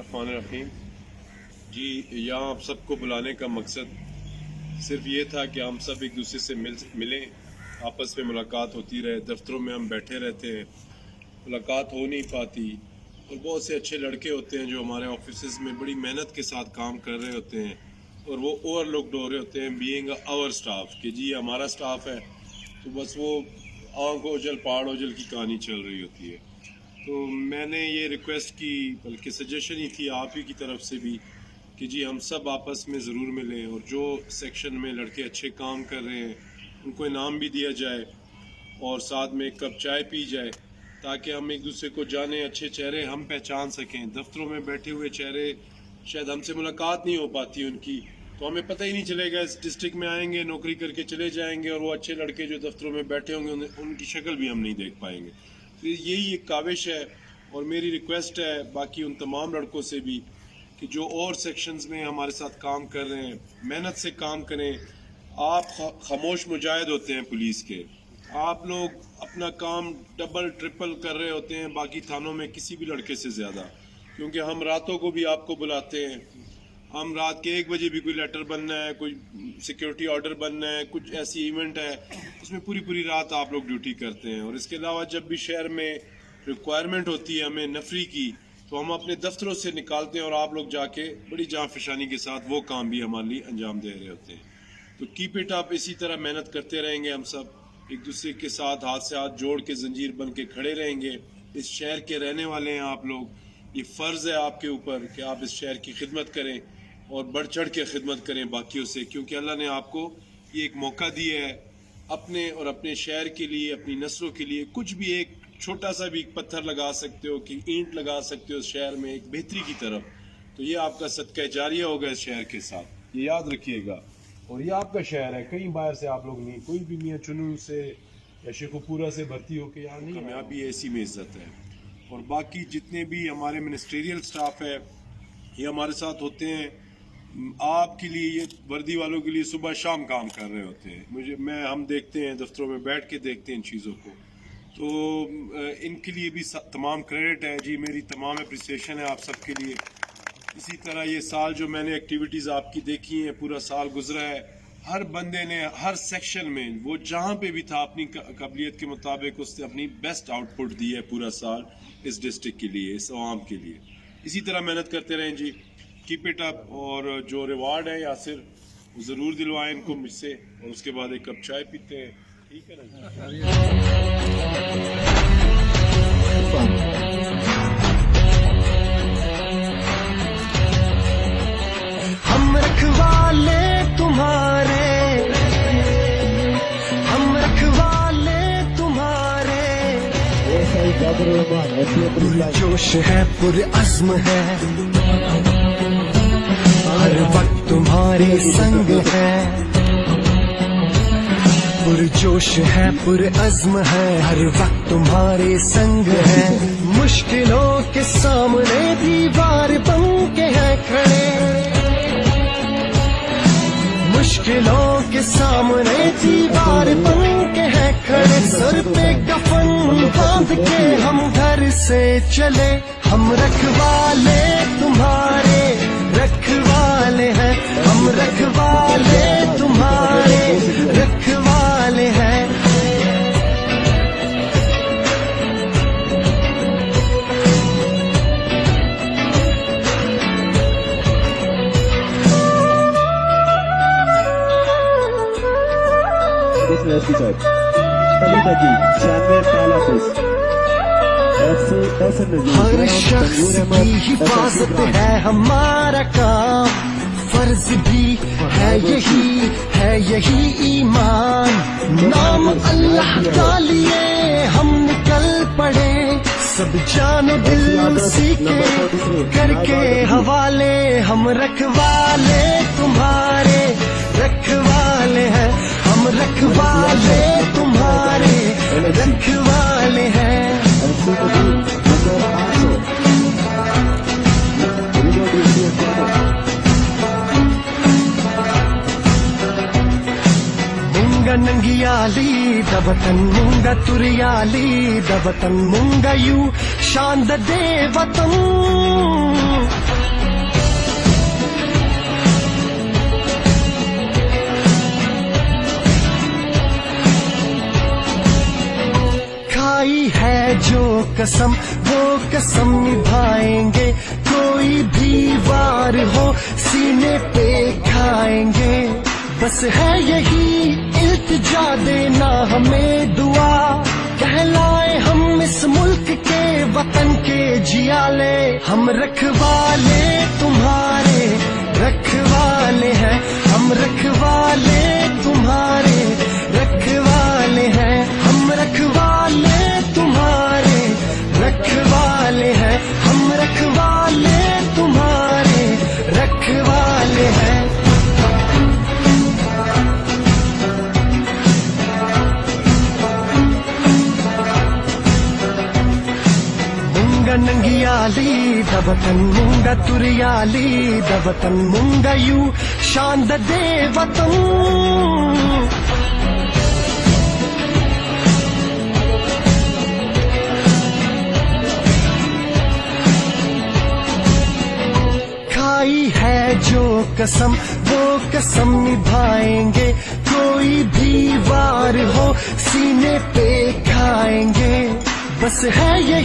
बिस्मिल्लाहिर्रहमानिर्रहीम। जी, यहाँ आप सबको बुलाने का मकसद सिर्फ ये था कि हम सब एक दूसरे से मिलें, आपस में मुलाकात होती रहे। दफ्तरों में हम बैठे रहते हैं, मुलाकात हो नहीं पाती। और बहुत से अच्छे लड़के होते हैं जो हमारे ऑफिस में बड़ी मेहनत के साथ काम कर रहे होते हैं और वो ओवरलुक्ड हो रहे होते हैं बीइंग आवर स्टाफ, कि जी हमारा स्टाफ है, तो बस वो आँख ओझल पहाड़ ओझल की कहानी चल रही होती है। तो मैंने ये रिक्वेस्ट की, बल्कि सजेशन ही थी आप ही की तरफ से भी, कि जी हम सब आपस में ज़रूर मिलें और जो सेक्शन में लड़के अच्छे काम कर रहे हैं उनको इनाम भी दिया जाए और साथ में एक कप चाय पी जाए, ताकि हम एक दूसरे को जाने, अच्छे चेहरे हम पहचान सकें। दफ्तरों में बैठे हुए चेहरे शायद हमसे मुलाकात नहीं हो पाती उनकी, तो हमें पता ही नहीं चलेगा। इस डिस्ट्रिक्ट में आएंगे, नौकरी करके चले जाएंगे और वो अच्छे लड़के जो दफ्तरों में बैठे होंगे उनकी शक्ल भी हम नहीं देख पाएंगे। तो यही एक काविश है और मेरी रिक्वेस्ट है बाकी उन तमाम लड़कों से भी कि जो और सेक्शंस में हमारे साथ काम कर रहे हैं, मेहनत से काम करें। आप खामोश मुजाहिद होते हैं पुलिस के, आप लोग अपना काम डबल ट्रिपल कर रहे होते हैं बाकी थानों में किसी भी लड़के से ज़्यादा, क्योंकि हम रातों को भी आपको बुलाते हैं। हम रात के 1 बजे भी कोई लेटर बनना है, कोई सिक्योरिटी ऑर्डर बनना है, कुछ ऐसी इवेंट है, उसमें पूरी रात आप लोग ड्यूटी करते हैं। और इसके अलावा जब भी शहर में रिक्वायरमेंट होती है हमें नफरी की, तो हम अपने दफ्तरों से निकालते हैं और आप लोग जाके बड़ी जान फिशानी के साथ वो काम भी हमारे लिए अंजाम दे रहे होते हैं। तो कीप इट अप, इसी तरह मेहनत करते रहेंगे। हम सब एक दूसरे के साथ हाथ से हाथ जोड़ के जंजीर बन के खड़े रहेंगे। इस शहर के रहने वाले हैं आप लोग, ये फ़र्ज़ है आपके ऊपर कि आप इस शहर की खिदमत करें और बढ़ चढ़ के खिदमत करें बाकियों से, क्योंकि अल्लाह ने आपको ये एक मौका दिया है अपने और अपने शहर के लिए, अपनी नस्लों के लिए। कुछ भी एक छोटा सा भी पत्थर लगा सकते हो कि ईंट लगा सकते हो शहर में एक बेहतरी की तरफ, तो ये आपका सदका जारिया होगा इस शहर के साथ, ये याद रखिएगा। और ये आपका शहर है, कहीं बाहर से आप लोग नहीं, कोई भी मियां चुनू से या शेखुपुरा से भर्ती होकर यहाँ नहीं, कामयाबी ऐसी में इज्जत है। और बाकी जितने भी हमारे मिनिस्ट्रियल स्टाफ है ये हमारे साथ होते हैं, आपके लिए, ये वर्दी वालों के लिए सुबह शाम काम कर रहे होते हैं। हम देखते हैं दफ्तरों में बैठ के देखते हैं इन चीज़ों को, तो इनके लिए भी तमाम क्रेडिट है जी, मेरी तमाम अप्रिसिएशन है आप सबके लिए। इसी तरह ये साल जो मैंने एक्टिविटीज़ आपकी देखी हैं, पूरा साल गुजरा है, हर बंदे ने हर सेक्शन में वो जहाँ पे भी था अपनी काबिलियत के मुताबिक उसने अपनी बेस्ट आउटपुट दी है पूरा साल इस डिस्ट्रिक्ट के लिए, इस आवाम के लिए। इसी तरह मेहनत करते रहें जी, कीप इट अप। और जो रिवार्ड है यासिर वो ज़रूर दिलवाएं इनको मुझसे, और उसके बाद एक कप चाय पीते हैं, ठीक है ना? हम रखवाले तुम्हारे, हम रखवाले तुम्हारे, जोश है पुरअज़्म है, हर वक्त तुम्हारे संग है। पुरजोश है पुरअज़्म है, हर वक्त तुम्हारे संग है। मुश्किलों के सामने दीवार बन के है खड़े, मुश्किलों के सामने दीवार बन के है खड़े। सर पे कफन बांध के हम घर से चले, हम रखवाले तुम्हारे, रखवाले हैं हम, रखवाले तुम्हारे, रखवाले हैं। हर शख्स की हिफाजत है हमारा काम, फर्ज भी है यही ईमान। नाम अल्लाह का लिए हम निकल पड़े, सब जानो दिल सीखे करके हवाले। हम रखवाले तुम्हारे, रखवाले हैं हम, रखवाले तुम्हारे, रखवाले हैं। ಮುಂಗ ನಂಗಿಯಾಲಿ ದವತನ್ ಮುಂಗ ತುರಿಯಾಲಿ ದವತನ್ ಮುಂಗಯು ಶಾಂದ ದೇವತನ್ कसम वो कसम निभाएंगे, कोई भी वार हो सीने पे खाएंगे। बस है यही इल्तिजा देना हमें दुआ, कहलाए हम इस मुल्क के वतन के जियाले। हम रखवाले तुम्हारे रखवाले हैं, हम रखवाले तुम्हारे रखवाले हैं, हम रखवाले तुम्हारे रखवाले हैं, हम रखवाले तुम्हारे रखवाले हैं। ಮುಂಗ ನಂಗಿಯಾಲಿ ದವತನ್ ಮುಂಗ ತುರಿಯಾಲಿ ದವತನ್ ಮುಂಗಯು ಶಾಂದ ದೇವತಂ। खाई है जो कसम वो कसम निभाएंगे, कोई भी वार हो सीने पे खाएंगे। बस है ये